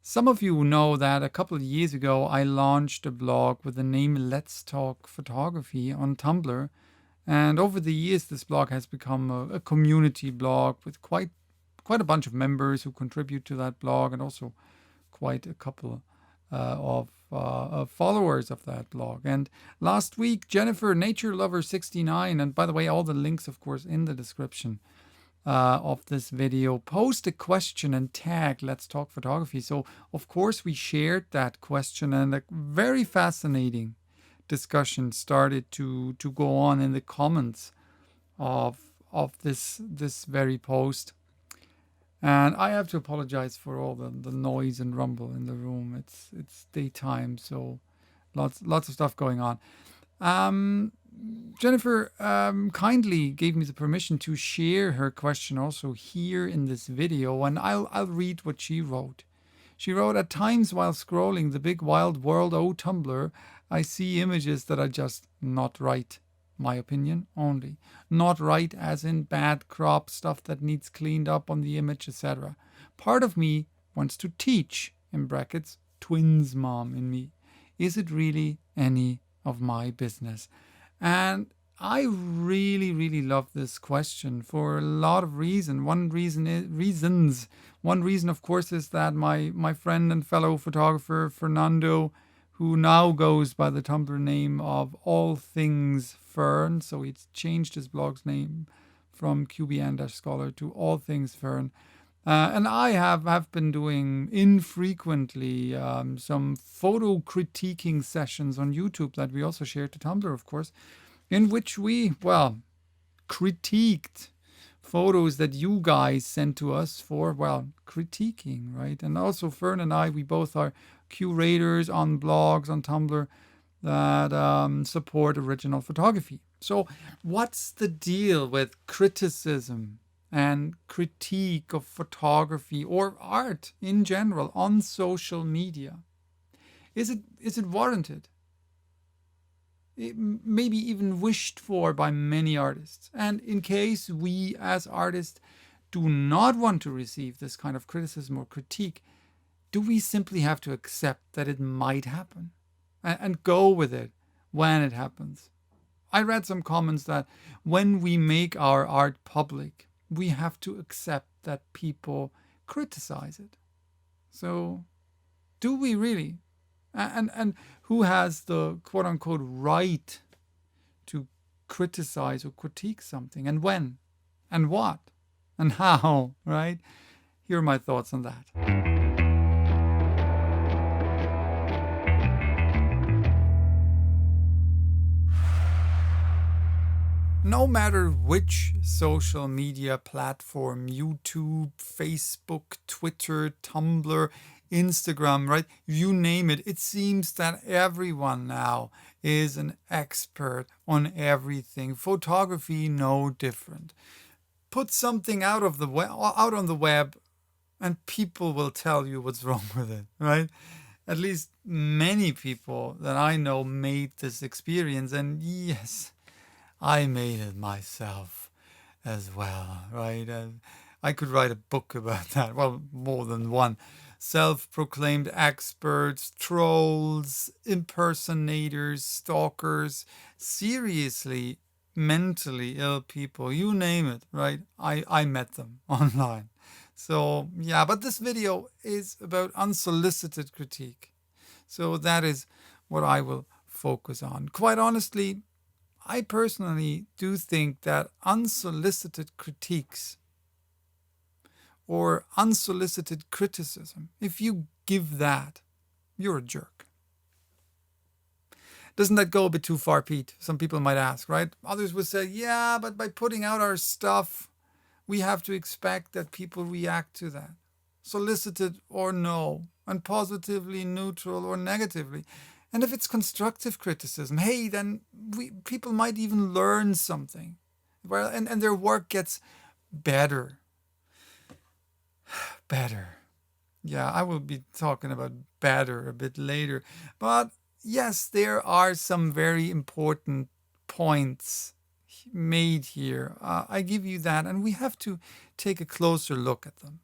Some of you know that a couple of years ago I launched a blog with the name Let's Talk Photography on Tumblr. And over the years, this blog has become a community blog with quite a bunch of members who contribute to that blog, and also quite a couple of followers of that blog. And last week, Jennifer Nature Lover 69, and by the way, all the links, of course, in the description of this video, post a question and tag Let's Talk Photography. So, of course, we shared that question, and a very fascinating discussion started to go on in the comments of this very post. And I have to apologize for all the noise and rumble in the room. It's daytime, so lots of stuff going on. Jennifer kindly gave me the permission to share her question also here in this video, and I'll read what she wrote. She wrote, "At times while scrolling the big wild world Tumblr, I see images that are just not right. My opinion only. Not right as in bad crop, stuff that needs cleaned up on the image, etc. Part of me wants to teach, in brackets, twins mom in me. Is it really any of my business?" And I really love this question for a lot of reasons. One reason, of course, is that my friend and fellow photographer Fernando, who now goes by the Tumblr name of All Things Fern, so he's changed his blog's name from QBN-Scholar to All Things Fern. And I have been doing infrequently some photo critiquing sessions on YouTube that we also share to Tumblr, of course, in which we, well, critiqued photos that you guys sent to us for, well, critiquing, right? And also Fern and I, we both are curators on blogs on Tumblr that support original photography. So what's the deal with criticism and critique of photography or art in general on social media? Is it warranted? It may be even wished for by many artists. And in case we as artists do not want to receive this kind of criticism or critique, do we simply have to accept that it might happen and go with it when it happens? I read some comments that when we make our art public, we have to accept that people criticize it. So, do we really? And who has the quote unquote right to criticize or critique something, and when, and what, and how, right? Here are my thoughts on that. No matter which social media platform, YouTube, Facebook, Twitter, Tumblr, Instagram, right? You name it. It seems that everyone now is an expert on everything. Photography, no different. Put something out on the web, and people will tell you what's wrong with it, right? At least many people that I know made this experience, and yes, I made it myself as well, right? And I could write a book about that. Well, more than one. Self-proclaimed experts, trolls, impersonators, stalkers, seriously mentally ill people, you name it, right? I met them online. So, yeah, but this video is about unsolicited critique. So that is what I will focus on. Quite honestly, I personally do think that unsolicited critiques or unsolicited criticism, if you give that, you're a jerk. Doesn't that go a bit too far, Pete? Some people might ask, right? Others would say, yeah, but by putting out our stuff, we have to expect that people react to that, solicited or no, and positively, neutral or negatively. And if it's constructive criticism, hey, then people might even learn something. Well, and their work gets better. Better. Yeah, I will be talking about better a bit later. But yes, there are some very important points made here. I give you that, and we have to take a closer look at them.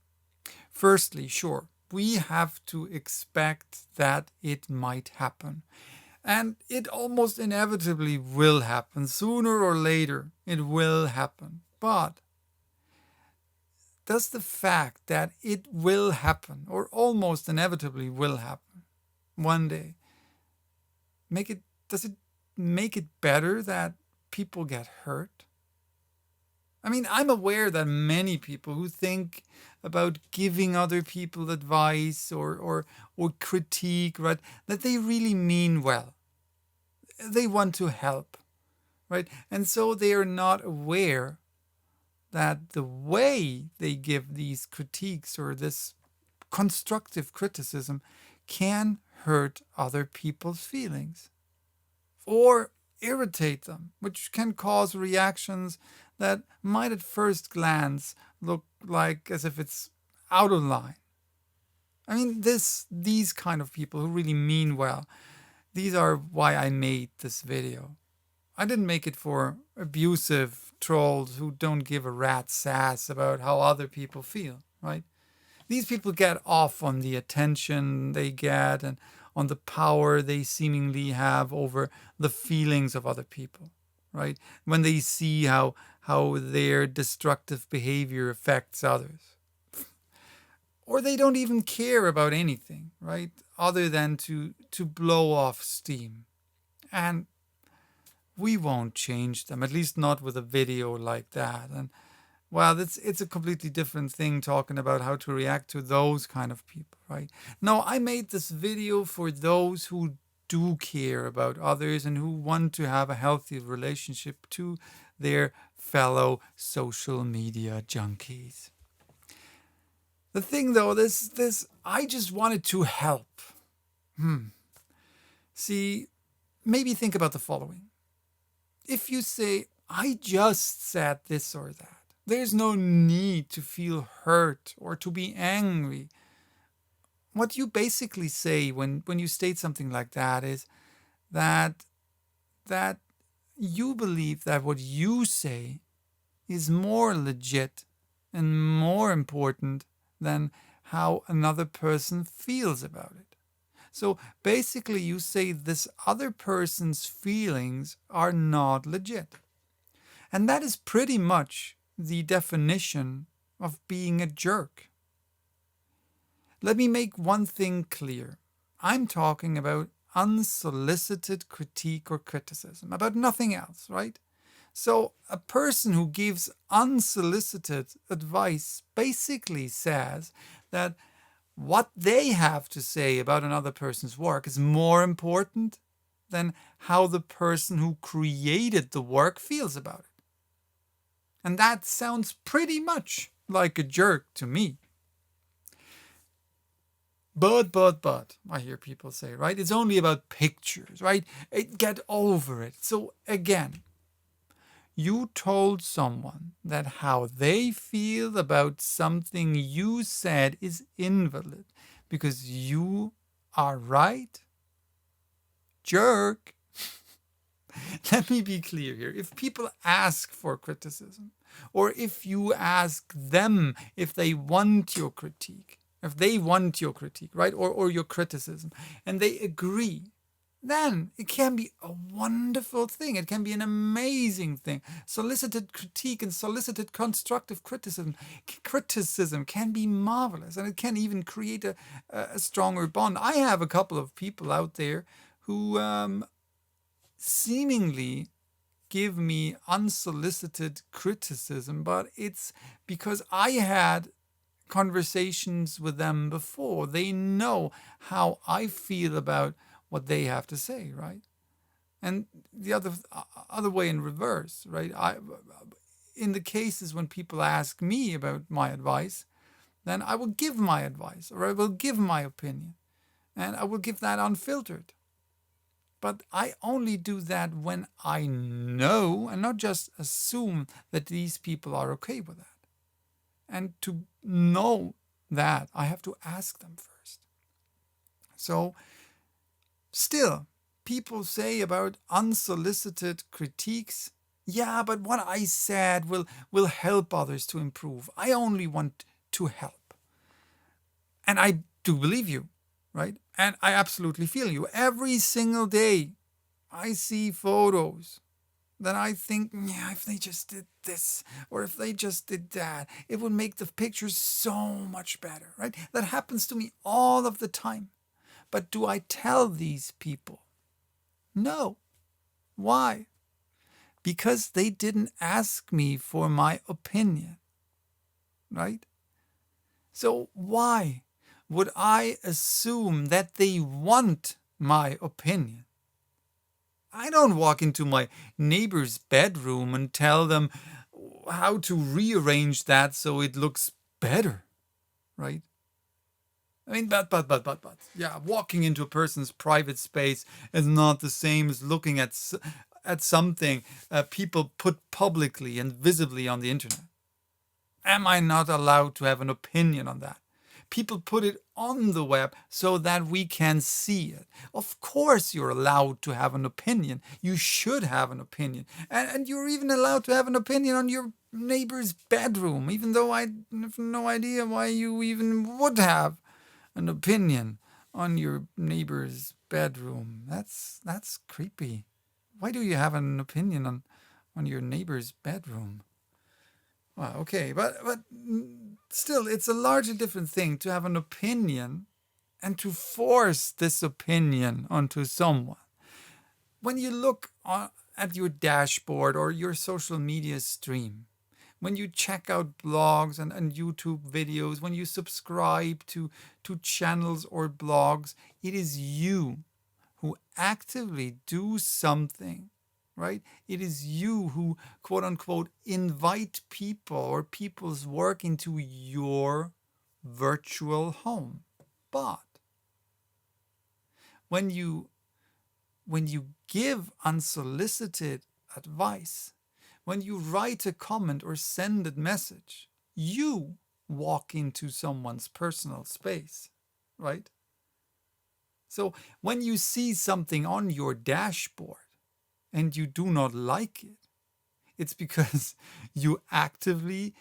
Firstly, sure, we have to expect that it might happen. And it almost inevitably will happen. Sooner or later, it will happen. But does the fact that it will happen, or almost inevitably will happen one day, does it make it better that people get hurt? I mean, I'm aware that many people who think about giving other people advice or critique, right, that they really mean well. They want to help, right? And so they are not aware that the way they give these critiques or this constructive criticism can hurt other people's feelings or irritate them, which can cause reactions that might at first glance look like as if it's out of line. I mean, these kind of people who really mean well, these are why I made this video. I didn't make it for abusive trolls who don't give a rat's ass about how other people feel, right? These people get off on the attention they get and on the power they seemingly have over the feelings of other people, right? When they see how their destructive behavior affects others. Or they don't even care about anything, right? Other than to blow off steam. And we won't change them, at least not with a video like that. And well, it's a completely different thing talking about how to react to those kind of people, right? No, I made this video for those who do care about others and who want to have a healthy relationship to their fellow social media junkies. The thing though, this I just wanted to help. See, maybe think about the following. If you say, I just said this or that, there's no need to feel hurt or to be angry. What you basically say when you state something like that is that you believe that what you say is more legit and more important than how another person feels about it. So basically you say this other person's feelings are not legit. And that is pretty much the definition of being a jerk. Let me make one thing clear. I'm talking about unsolicited critique or criticism, about nothing else, right? So a person who gives unsolicited advice basically says that what they have to say about another person's work is more important than how the person who created the work feels about it. And that sounds pretty much like a jerk to me. But, I hear people say, right? It's only about pictures, right? Get over it. So again, you told someone that how they feel about something you said is invalid because you are right? Jerk. Let me be clear here. If people ask for criticism, or if you ask them if they want your critique, right, or your criticism, and they agree, then it can be a wonderful thing. It can be an amazing thing. Solicited critique and solicited constructive criticism can be marvelous, and it can even create a stronger bond. I have a couple of people out there who seemingly give me unsolicited criticism, but it's because I had conversations with them before. They know how I feel about what they have to say, right? And the other way in reverse, right? In the cases when people ask me about my advice, then I will give my advice or I will give my opinion, and I will give that unfiltered. But I only do that when I know and not just assume that these people are okay with that. And to know that, I have to ask them first. So, still, people say about unsolicited critiques, yeah, but what I said will help others to improve. I only want to help. And I do believe you, right? And I absolutely feel you. Every single day, I see photos that I think, yeah, if they just did this or if they just did that, it would make the picture so much better, right? That happens to me all of the time. But do I tell these people? No. Why? Because they didn't ask me for my opinion, right? So why would I assume that they want my opinion? I don't walk into my neighbor's bedroom and tell them how to rearrange that so it looks better, right? I mean, but, yeah, walking into a person's private space is not the same as looking at something people put publicly and visibly on the internet. Am I not allowed to have an opinion on that? People put it on the web so that we can see it. Of course, you're allowed to have an opinion. You should have an opinion. And you're even allowed to have an opinion on your neighbor's bedroom, even though I have no idea why you even would have an opinion on your neighbor's bedroom. That's creepy. Why do you have an opinion on your neighbor's bedroom? Well, okay, but still, it's a largely different thing to have an opinion and to force this opinion onto someone. When you look at your dashboard or your social media stream, when you check out blogs and YouTube videos, when you subscribe to channels or blogs, it is you who actively do something, right? It is you who, quote unquote, invite people or people's work into your virtual home. But when you give unsolicited advice, when you write a comment or send a message, you walk into someone's personal space, right? So when you see something on your dashboard and you do not like it, it's because you actively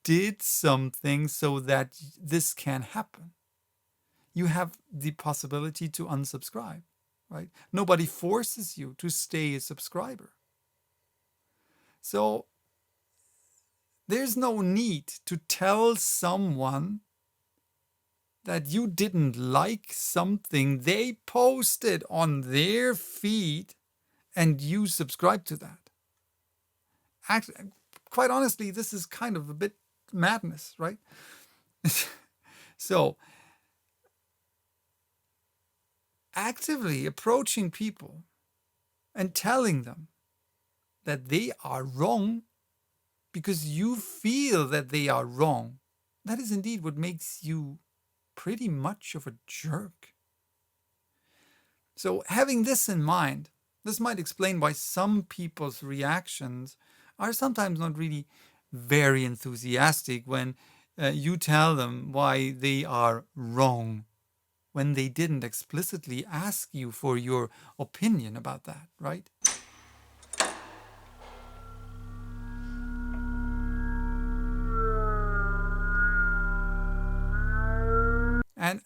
did something so that this can happen. You have the possibility to unsubscribe, right? Nobody forces you to stay a subscriber. So there's no need to tell someone that you didn't like something they posted on their feed and you subscribe to that. Actually, quite honestly, this is kind of a bit madness, right? So, actively approaching people and telling them that they are wrong because you feel that they are wrong, that is indeed what makes you pretty much of a jerk. So, having this in mind, this might explain why some people's reactions are sometimes not really very enthusiastic when you tell them why they are wrong when they didn't explicitly ask you for your opinion about that, right?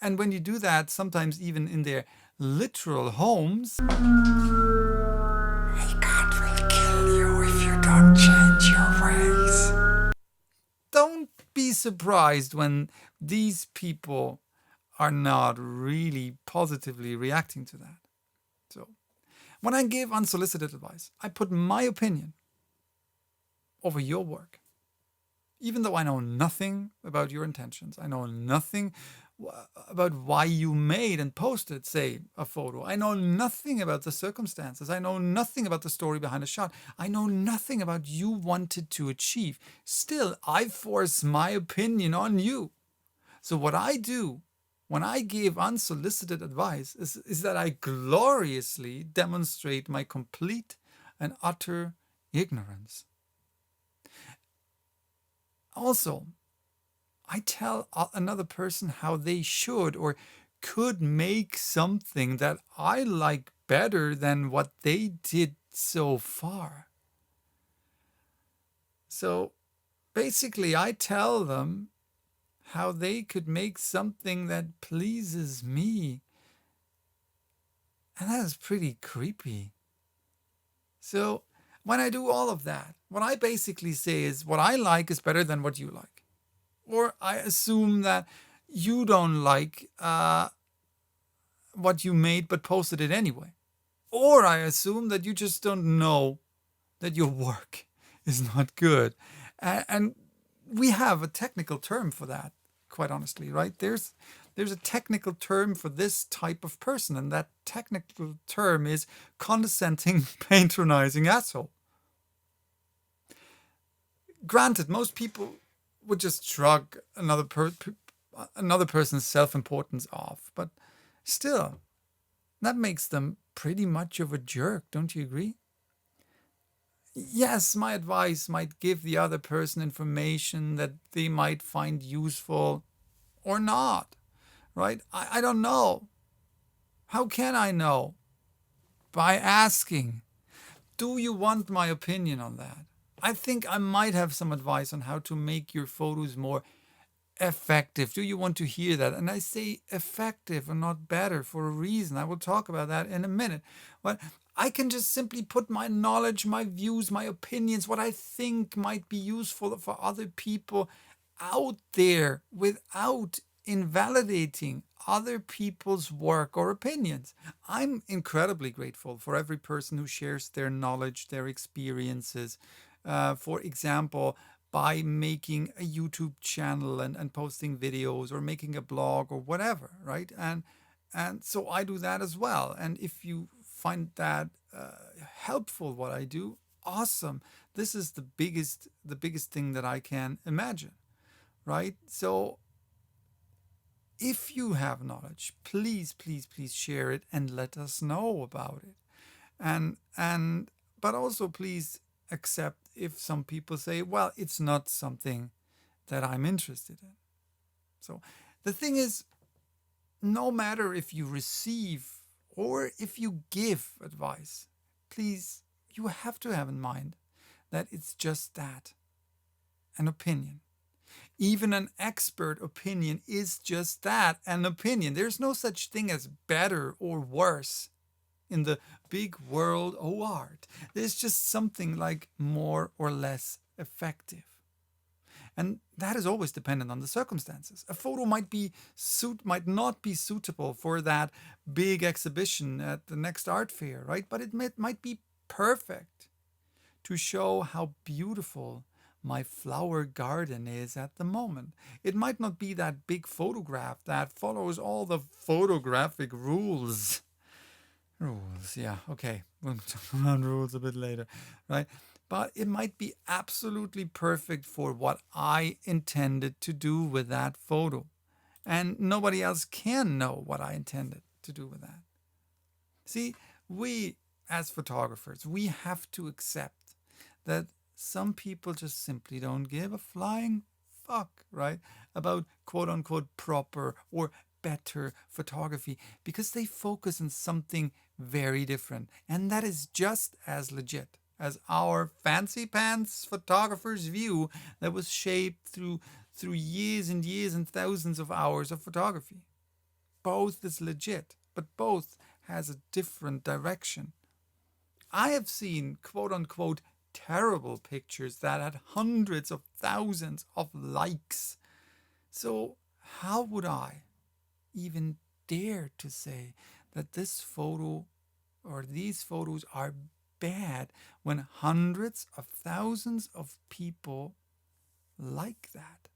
And when you do that, sometimes even in their literal homes, hey, God will kill you if you don't change your ways. Don't be surprised when these people are not really positively reacting to that. So, when I give unsolicited advice, I put my opinion over your work. Even though I know nothing about your intentions, I know nothing about why you made and posted, say, a photo. I know nothing about the circumstances. I know nothing about the story behind a shot. I know nothing about you wanted to achieve. Still, I force my opinion on you. So what I do when I give unsolicited advice is that I gloriously demonstrate my complete and utter ignorance. Also, I tell another person how they should or could make something that I like better than what they did so far. So basically, I tell them how they could make something that pleases me. And that is pretty creepy. So when I do all of that, what I basically say is what I like is better than what you like. Or I assume that you don't like what you made but posted it anyway. Or I assume that you just don't know that your work is not good. And we have a technical term for that, quite honestly, right? There's a technical term for this type of person, and that technical term is condescending, patronizing asshole. Granted, most people would just shrug another person's self-importance off, but still, that makes them pretty much of a jerk, don't you agree? Yes, my advice might give the other person information that they might find useful or not, right? I don't know. How can I know? By asking, do you want my opinion on that? I think I might have some advice on how to make your photos more effective. Do you want to hear that? And I say effective and not better for a reason. I will talk about that in a minute. But I can just simply put my knowledge, my views, my opinions, what I think might be useful for other people out there without invalidating other people's work or opinions. I'm incredibly grateful for every person who shares their knowledge, their experiences. For example, by making a YouTube channel and posting videos or making a blog or whatever, right? And so I do that as well. And if you find that helpful, what I do, awesome. This is the biggest thing that I can imagine, right? So if you have knowledge, please, please, please share it and let us know about it. And but also please accept if some people say, well, it's not something that I'm interested in. So the thing is, no matter if you receive or if you give advice, please, you have to have in mind that it's just that, an opinion. Even an expert opinion is just that, an opinion. There's no such thing as better or worse in the big world of art. There's just something like more or less effective. And that is always dependent on the circumstances. A photo might not be suitable for that big exhibition at the next art fair, right? But it might be perfect to show how beautiful my flower garden is at the moment. It might not be that big photograph that follows all the photographic rules. Rules, yeah, okay. We'll talk about rules a bit later, right? But it might be absolutely perfect for what I intended to do with that photo. And nobody else can know what I intended to do with that. See, we as photographers, we have to accept that some people just simply don't give a flying fuck, right? About quote unquote proper or better photography because they focus on something very different. And that is just as legit as our fancy pants photographer's view that was shaped through years and years and thousands of hours of photography. Both is legit, but both has a different direction. I have seen quote unquote terrible pictures that had hundreds of thousands of likes. So, how would I even dare to say that this photo or these photos are bad when hundreds of thousands of people like that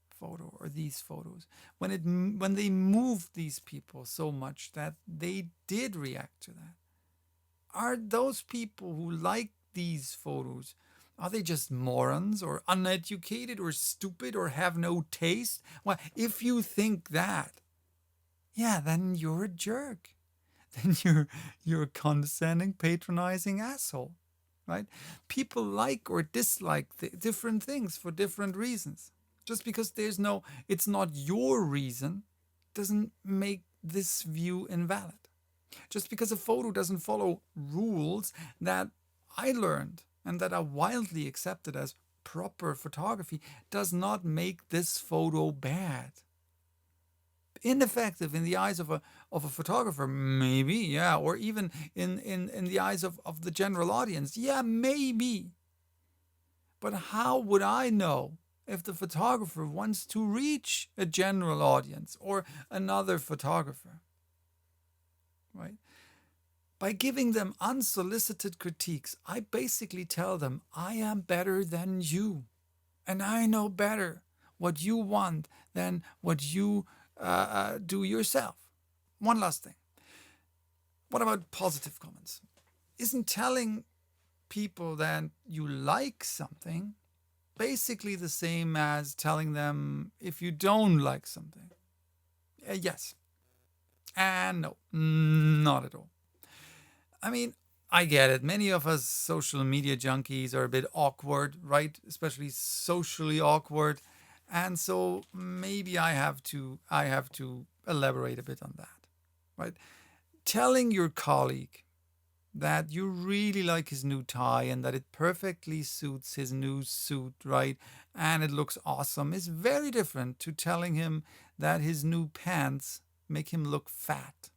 photo or these photos, when they moved these people so much that they did react to that? Are those people who like these photos, are they just morons or uneducated or stupid or have no taste? Well, if you think that, yeah, then you're a jerk. Then you're a condescending, patronizing asshole, right? People like or dislike different things for different reasons. Just because it's not your reason, doesn't make this view invalid. Just because a photo doesn't follow rules that I learned and that are widely accepted as proper photography does not make this photo bad. Ineffective in the eyes of a photographer, maybe, yeah, or even in the eyes of the general audience, yeah, maybe. But how would I know if the photographer wants to reach a general audience or another photographer? Right? By giving them unsolicited critiques, I basically tell them, I am better than you. And I know better what you want than what you do yourself. One last thing. What about positive comments? Isn't telling people that you like something basically the same as telling them if you don't like something? Yes. And no, not at all. I mean, I get it. Many of us social media junkies are a bit awkward, right? Especially socially awkward. And so maybe I have to elaborate a bit on that, right? Telling your colleague that you really like his new tie and that it perfectly suits his new suit, right? And it looks awesome is very different to telling him that his new pants make him look fat.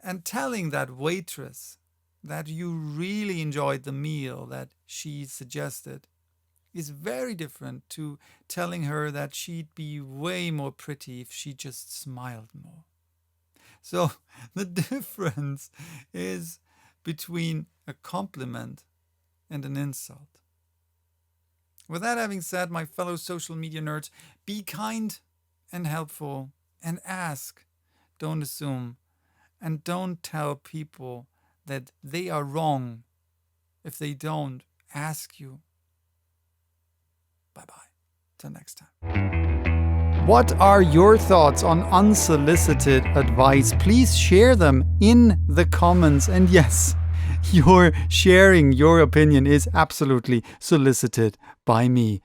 And telling that waitress that you really enjoyed the meal that she suggested is very different to telling her that she'd be way more pretty if she just smiled more. So the difference is between a compliment and an insult. With that having said, my fellow social media nerds, be kind and helpful and ask, don't assume, and don't tell people that they are wrong if they don't ask you. Bye-bye. Till next time. What are your thoughts on unsolicited advice? Please share them in the comments. And yes, your sharing your opinion is absolutely solicited by me.